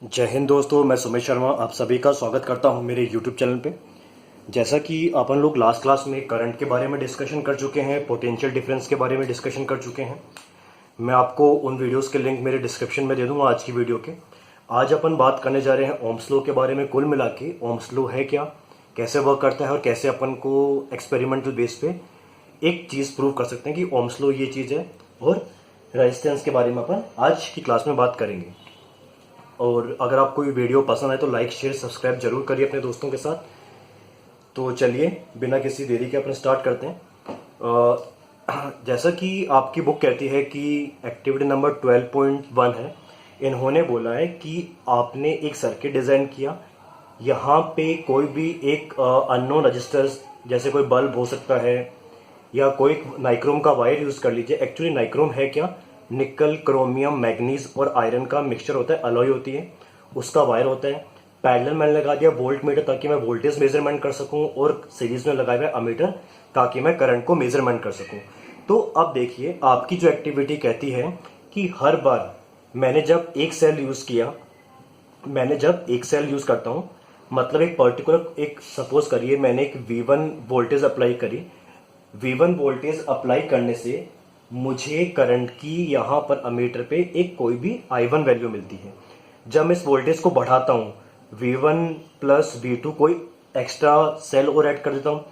जय हिंद दोस्तों, मैं सुमित शर्मा आप सभी का स्वागत करता हूं मेरे YouTube चैनल पे। जैसा कि अपन लोग लास्ट क्लास में करंट के बारे में डिस्कशन कर चुके हैं, पोटेंशियल डिफरेंस के बारे में डिस्कशन कर चुके हैं। मैं आपको उन वीडियोस के लिंक मेरे डिस्क्रिप्शन में दे दूंगा आज की वीडियो के। आज अपन बात करने जा रहे हैं ओम्स लॉ के बारे में। कुल मिला के ओम्स लॉ है क्या, कैसे वर्क करता है और कैसे अपन को एक्सपेरिमेंटल बेस पे एक चीज़ प्रूव कर सकते हैं कि ओम्स लॉ ये चीज़ है। और रेजिस्टेंस के बारे में अपन आज की क्लास में बात करेंगे। और अगर आपको ये वीडियो पसंद आए तो लाइक शेयर सब्सक्राइब जरूर करिए अपने दोस्तों के साथ। तो चलिए बिना किसी देरी के अपन स्टार्ट करते हैं। जैसा कि आपकी बुक कहती है कि एक्टिविटी नंबर 12.1 है, इन्होंने बोला है कि आपने एक सर्किट डिज़ाइन किया। यहाँ पे कोई भी एक अननोन रजिस्टर्स जैसे कोई बल्ब हो सकता है या कोई नाइक्रोम का वायर यूज़ कर लीजिए। एक्चुअली नाइक्रोम है क्या, निकल, क्रोमियम, मैग्नीज और आयरन का मिक्सचर होता है, अलॉय होती है, उसका वायर होता है। पैरेलल मैंने लगा दिया वोल्ट मीटर ताकि मैं वोल्टेज मेजरमेंट कर सकूं, और सीरीज में लगाया हुआ अमीटर ताकि मैं करंट को मेजरमेंट कर सकूं। तो अब देखिए, आपकी जो एक्टिविटी कहती है कि हर बार मैंने जब एक सेल यूज करता हूं, मतलब एक पर्टिकुलर, एक सपोज करिए मैंने एक V1 वोल्टेज अप्लाई करी। V1 वोल्टेज अप्लाई करने से मुझे करंट की यहाँ पर अमीटर पे एक कोई भी I1 वैल्यू मिलती है। जब मैं इस वोल्टेज को बढ़ाता हूँ, V1 प्लस V2 कोई एक्स्ट्रा सेल और ऐड कर देता हूँ,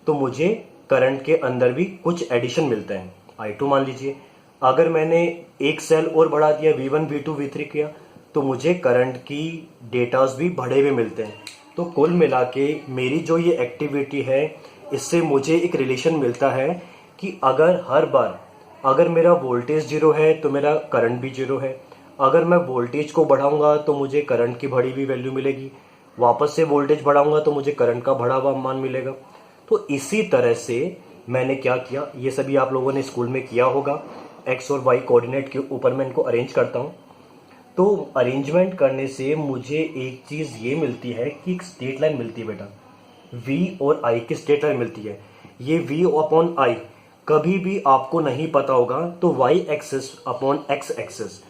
तो मुझे करंट के अंदर भी कुछ एडिशन मिलता है, I2 मान लीजिए। अगर मैंने एक सेल और बढ़ा दिया, V1 V2 V3 किया, तो मुझे करंट की डेटास भी बढ़े हुए मिलते हैं। तो कुल मिला के मेरी जो ये एक्टिविटी है, इससे मुझे एक रिलेशन मिलता है कि अगर हर बार अगर मेरा वोल्टेज जीरो है तो मेरा करंट भी जीरो है। अगर मैं वोल्टेज को बढ़ाऊंगा तो मुझे करंट की बढ़ी हुई वैल्यू मिलेगी, वापस से वोल्टेज बढ़ाऊंगा तो मुझे करंट का बढ़ा हुआ मान मिलेगा। तो इसी तरह से मैंने क्या किया, ये सभी आप लोगों ने स्कूल में किया होगा। एक्स और वाई कोऑर्डिनेट के ऊपर मैं इनको अरेंज करता हूँ। तो अरेंजमेंट करने से मुझे एक चीज़ ये मिलती है कि एक स्ट्रेट लाइन मिलती है बेटा, V और I की स्ट्रेट लाइन मिलती है। ये V अपॉन I कभी भी आपको नहीं पता होगा तो y axis upon x axis,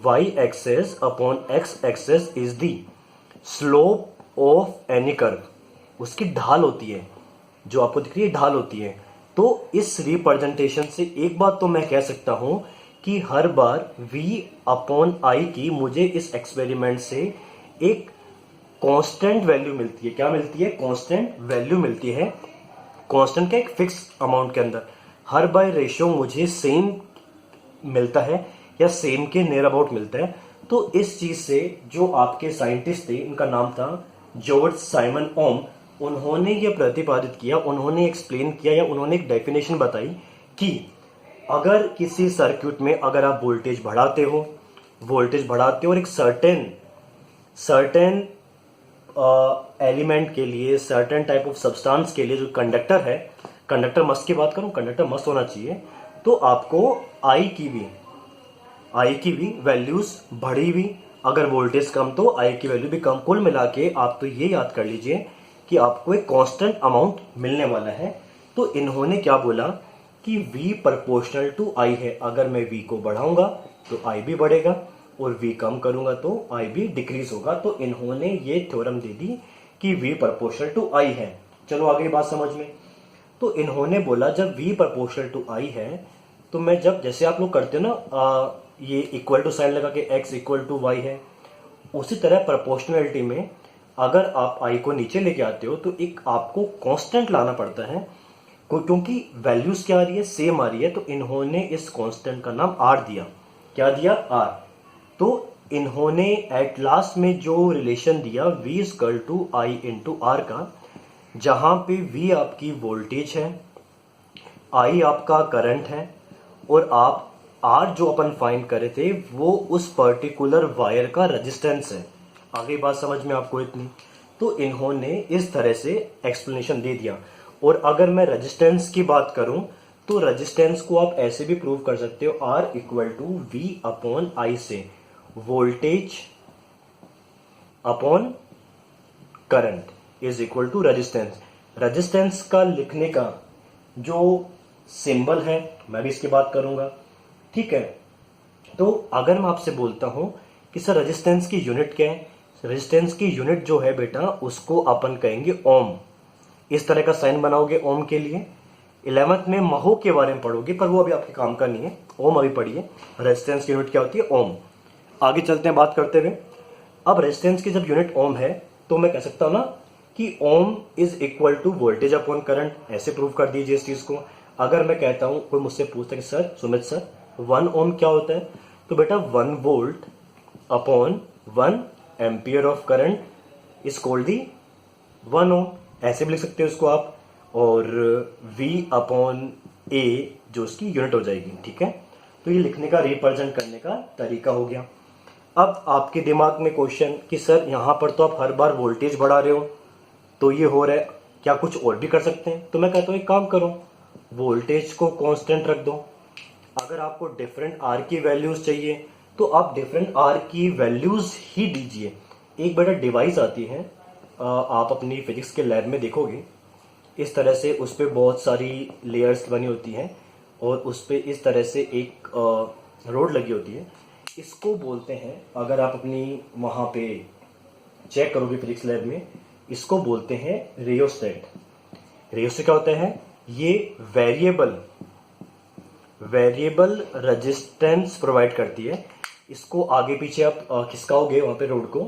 y axis upon x axis is the slope of any curve, उसकी ढाल होती है, जो आपको दिख रही है ढाल होती है। तो इस रिप्रेजेंटेशन से एक बात तो मैं कह सकता हूं कि हर बार v अपॉन आई की मुझे इस एक्सपेरिमेंट से एक कांस्टेंट वैल्यू मिलती है। क्या मिलती है? कांस्टेंट वैल्यू मिलती है। कांस्टेंट का एक फिक्स अमाउंट के अंदर हर बाय रेशियो मुझे सेम मिलता है या सेम के नियर अबाउट मिलता है। तो इस चीज से जो आपके साइंटिस्ट थे, उनका नाम था जॉर्ज साइमन ओम, उन्होंने ये प्रतिपादित किया, उन्होंने एक्सप्लेन किया या उन्होंने एक डेफिनेशन बताई कि अगर किसी सर्किट में अगर आप वोल्टेज बढ़ाते हो और एक सर्टेन एलिमेंट के लिए, सर्टेन टाइप ऑफ सब्सटेंस के लिए जो कंडक्टर है, कंडक्टर मस्त की बात करूं, कंडक्टर मस्त होना चाहिए, तो आपको आई की भी वैल्यूज बढ़ी हुई, अगर वोल्टेज कम तो आई की वैल्यू भी कम। कुल मिला के आप तो ये याद कर लीजिए कि आपको एक कांस्टेंट अमाउंट मिलने वाला है। तो इन्होंने क्या बोला कि V प्रोपोर्शनल टू I है। अगर मैं V को बढ़ाऊंगा तो I भी बढ़ेगा और V कम करूंगा तो I भी डिक्रीज होगा। तो इन्होंने ये थ्योरम दे दी कि V प्रोपोर्शनल टू I है। चलो आगे बात समझ में। तो इन्होंने बोला जब V प्रोपोर्शनल टू I है, तो मैं जब, जैसे आप लोग करते हो ना, ये इक्वल टू साइन लगा के x इक्वल टू y है, उसी तरह प्रोपोर्शनलिटी में अगर आप I को नीचे लेके आते हो तो एक आपको कांस्टेंट लाना पड़ता है, क्योंकि वैल्यूज क्या आ रही है, सेम आ रही है। तो इन्होंने इस कांस्टेंट का नाम R दिया। क्या दिया? R। तो इन्होंने एट लास्ट में जो रिलेशन दिया V equal to I into R का, जहां पे V आपकी वोल्टेज है, I आपका करंट है, और आप R जो अपन फाइंड करे थे वो उस पर्टिकुलर वायर का रेजिस्टेंस है। आगे बात समझ में आपको इतनी? तो इन्होंने इस तरह से एक्सप्लेनेशन दे दिया। और अगर मैं रेजिस्टेंस की बात करूं तो रेजिस्टेंस को आप ऐसे भी प्रूव कर सकते हो, R equal to V upon I से voltage upon current is equal to resistance. Resistance का लिखने का जो सिंबल है मैं भी इसकी बात करूंगा, ठीक है। तो अगर मैं आपसे बोलता हूं कि सर रेजिस्टेंस की यूनिट क्या है, रेजिस्टेंस की यूनिट जो है बेटा उसको अपन कहेंगे ओम। इस तरह का साइन बनाओगे ओम के लिए। 11th में महो के बारे में पढ़ोगे, पर वो अभी आपके काम का नहीं है, ओम अभी पढ़िए। रेजिस्टेंस की यूनिट क्या होती है? ओम। आगे चलते हैं बात करते हुए। अब रेजिस्टेंस की जब यूनिट ओम है तो मैं कह सकता हूं ना कि ohm is equal to voltage upon current, ऐसे प्रूव कर दीजिए इस चीज को। अगर मैं कहता हूं, कोई मुझसे पूछता है कि सर सुमित सर 1 ओम क्या होता है, तो बेटा 1 volt upon 1 ampere of current is called the 1 ओम, ऐसे भी लिख सकते हो इसको आप। और V अपॉन A जो उसकी यूनिट हो जाएगी, ठीक है। तो ये लिखने का, रिप्रेजेंट करने का तरीका हो गया। अब आपके दिमाग में क्वेश्चन कि सर यहाँ पर तो आप हर बार वोल्टेज बढ़ा रहे हो, तो ये हो रहा है, क्या कुछ और भी कर सकते हैं? तो मैं कहता हूँ एक काम करो, वोल्टेज को कांस्टेंट रख दो। अगर आपको डिफरेंट R की वैल्यूज चाहिए तो आप डिफरेंट R की वैल्यूज ही दीजिए। एक बड़ा डिवाइस आती है, आप अपनी फिजिक्स के लैब में देखोगे, इस तरह से उस पर बहुत सारी लेयर्स बनी होती हैं और उस पर इस तरह से एक रोड लगी होती है। इसको बोलते हैं, अगर आप अपनी वहाँ पे चेक करोगे फिजिक्स लैब में, इसको बोलते हैं रियोस्टेट। रियोस्टेट क्या होता है? ये वेरिएबल रेजिस्टेंस प्रोवाइड करती है। इसको आगे पीछे आप खिसकाओगे वहाँ पे रोड को,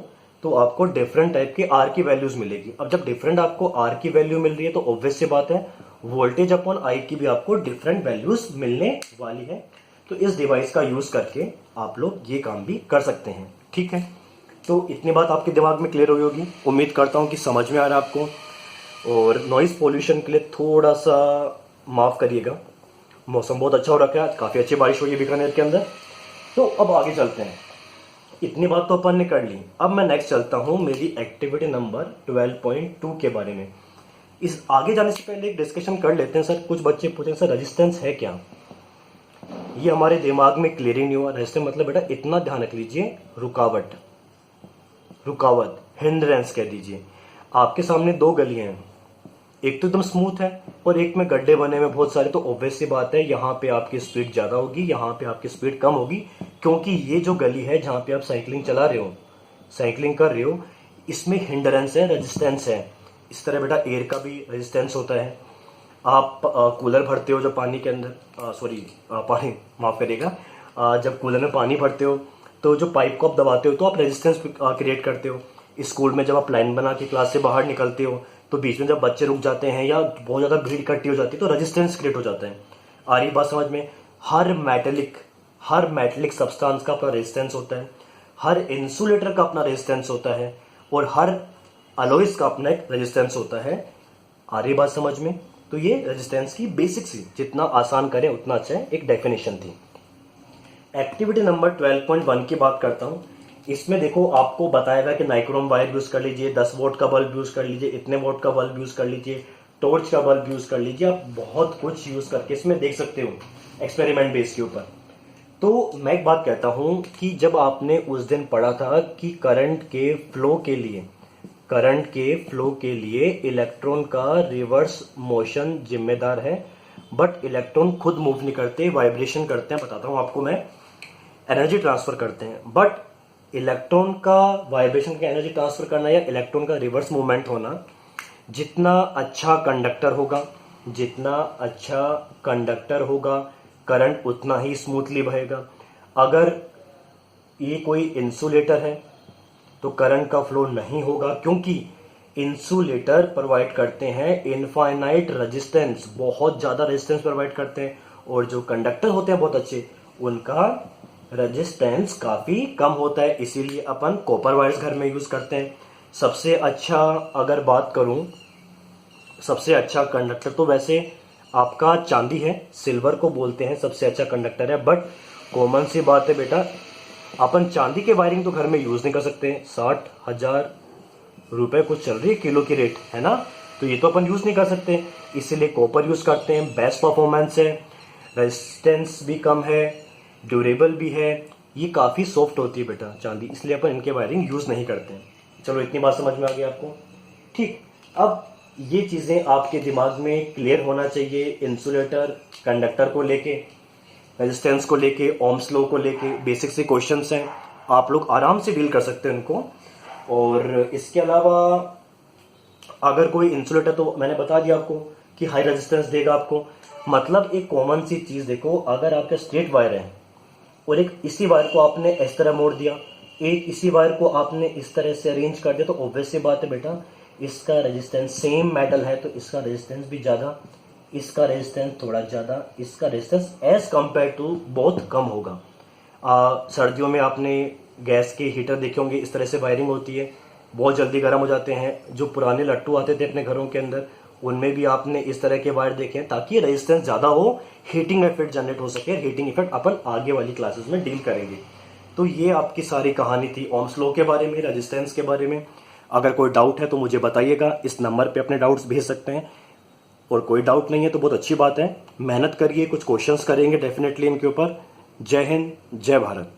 तो आपको डिफरेंट टाइप के आर की वैल्यूज मिलेगी। अब जब डिफरेंट आपको आर की वैल्यू मिल रही है तो ऑब्वियस सी बात है वोल्टेज अपॉन आई की भी आपको डिफरेंट वैल्यूज मिलने वाली है। तो इस डिवाइस का यूज करके आप लोग ये काम भी कर सकते हैं, ठीक है। तो इतनी बात आपके दिमाग में क्लियर हुई होगी, उम्मीद करता हूँ कि समझ में आ रहा है आपको। और नॉइज पोल्यूशन के लिए थोड़ा सा माफ करिएगा, मौसम बहुत अच्छा हो रखा है, आज काफ़ी अच्छी बारिश हुई है बीकानेर के अंदर। तो अब आगे चलते हैं, इतनी बात तो अपन ने कर ली। अब मैं नेक्स्ट चलता हूं मेरी एक्टिविटी नंबर 12.2 के बारे में। इस आगे जाने से पहले एक डिस्कशन कर लेते हैं। सर कुछ बच्चे पूछेंगे सर रेजिस्टेंस है क्या? ये हमारे दिमाग में क्लियर ही नहीं हुआ। रेजिस्टेंस मतलब बेटा इतना ध्यान रख लीजिए, रुकावट, हिंड्रेंस कह दीजिए। आपके सामने दो गलियां हैं, एक तो एकदम स्मूथ है और एक में गड्ढे बने हुए बहुत सारे। तो ऑब्वियस सी बात है यहाँ पे आपकी स्पीड ज़्यादा होगी, यहाँ पे आपकी स्पीड कम होगी, क्योंकि ये जो गली है जहाँ पे आप साइकिलिंग चला रहे हो, साइकिलिंग कर रहे हो, इसमें हिंड्रेंस है, रेजिस्टेंस है। इस तरह बेटा एयर का भी रेजिस्टेंस होता है। आप कूलर भरते हो जब पानी के अंदर, पानी माफ़ करिएगा, जब कूलर में पानी भरते हो तो जो पाइप को आप दबाते हो तो आप रेजिस्टेंस क्रिएट करते हो। स्कूल में जब आप लाइन बना के क्लास से बाहर निकलते हो तो बीच में जब बच्चे रुक जाते हैं या बहुत ज़्यादा भीड़ इकट्ठी हो जाती है तो रेजिस्टेंस क्रिएट हो जाता है। आ रही बात समझ में? हर मेटेलिक सब्सटेंस का अपना रेजिस्टेंस होता है, हर इंसुलेटर का अपना रेजिस्टेंस होता है और हर अलॉयज का अपना एक रेजिस्टेंस होता है। आ रही बात समझ में? तो ये रेजिस्टेंस की बेसिक्स ही, जितना आसान करें उतना अच्छा है, एक डेफिनेशन थी। एक्टिविटी नंबर 12.1 की बात करता हूँ। इसमें देखो आपको बताया गया कि नाइक्रोम वायर यूज कर लीजिए, 10 वोल्ट का बल्ब यूज कर लीजिए, इतने वोल्ट का बल्ब यूज कर लीजिए, टॉर्च का बल्ब यूज कर लीजिए। आप बहुत कुछ यूज करके इसमें देख सकते हो एक्सपेरिमेंट बेस के ऊपर। तो मैं एक बात कहता हूं कि जब आपने उस दिन पढ़ा था कि करंट के फ्लो के लिए इलेक्ट्रॉन का रिवर्स मोशन जिम्मेदार है, बट इलेक्ट्रॉन खुद मूव नहीं करते, वाइब्रेशन करते हैं। बताता हूं आपको मैं, एनर्जी ट्रांसफर करते हैं। बट इलेक्ट्रॉन का वाइब्रेशन का एनर्जी ट्रांसफर करना या इलेक्ट्रॉन का रिवर्स मूवमेंट होना, जितना अच्छा कंडक्टर होगा करंट उतना ही स्मूथली बहेगा। अगर ये कोई इंसुलेटर है तो करंट का फ्लो नहीं होगा, क्योंकि इंसुलेटर प्रोवाइड करते हैं इनफाइनाइट रेजिस्टेंस, बहुत ज़्यादा रेजिस्टेंस प्रोवाइड करते हैं। और जो कंडक्टर होते हैं बहुत अच्छे, उनका रेजिस्टेंस काफ़ी कम होता है, इसीलिए अपन कॉपर वायर्स घर में यूज़ करते हैं। सबसे अच्छा अगर बात करूं, सबसे अच्छा कंडक्टर तो वैसे आपका चांदी है, सिल्वर को बोलते हैं सबसे अच्छा कंडक्टर है। बट कॉमन सी बात है बेटा, अपन चांदी के वायरिंग तो घर में यूज़ नहीं कर सकते। 60,000 रुपए कुछ चल रही है किलो की रेट, है ना, तो ये तो अपन यूज़ नहीं कर सकते, इसीलिए कॉपर यूज़ करते हैं। बेस्ट परफॉर्मेंस है, रेजिस्टेंस भी कम है, ड्यूरेबल भी है, ये काफ़ी सॉफ्ट होती है बेटा चांदी, इसलिए अपन इनके वायरिंग यूज़ नहीं करते हैं। चलो इतनी बात समझ में आ गई आपको, ठीक। अब ये चीज़ें आपके दिमाग में क्लियर होना चाहिए, इंसुलेटर कंडक्टर को लेके, रेजिस्टेंस को लेके, ओम्स लॉ को लेके बेसिक से क्वेश्चंस हैं, आप लोग आराम से डील कर सकते हैं उनको। और इसके अलावा अगर कोई इंसुलेटर, तो मैंने बता दिया आपको कि हाई रेजिस्टेंस देगा आपको। मतलब एक कॉमन सी चीज़ देखो, अगर आपके स्ट्रेट वायर है और एक इसी वायर को आपने इस तरह मोड़ दिया, एक इसी वायर को आपने इस तरह से अरेंज कर दिया, तो ऑब्वियस सी बात है बेटा, इसका रेजिस्टेंस, सेम मेटल है तो इसका रेजिस्टेंस भी ज़्यादा, इसका रेजिस्टेंस थोड़ा ज़्यादा, इसका रेजिस्टेंस एज कम्पेयर टू बहुत कम होगा। सर्दियों में आपने गैस के हीटर देखे होंगे, इस तरह से वायरिंग होती है, बहुत जल्दी गर्म हो जाते हैं। जो पुराने लट्टू आते थे अपने घरों के अंदर, उनमें भी आपने इस तरह के वायर देखे हैं, ताकि रेजिस्टेंस ज़्यादा हो, हीटिंग इफेक्ट जनरेट हो सके। हीटिंग इफेक्ट अपन आगे वाली क्लासेस में डील करेंगे। तो ये आपकी सारी कहानी थी ओम्स लॉ के बारे में, रेजिस्टेंस के बारे में। अगर कोई डाउट है तो मुझे बताइएगा, इस नंबर पे अपने डाउट्स भेज सकते हैं। और कोई डाउट नहीं है तो बहुत अच्छी बात है, मेहनत करिए, कुछ क्वेश्चंस करेंगे डेफिनेटली इनके ऊपर। जय हिंद, जय भारत।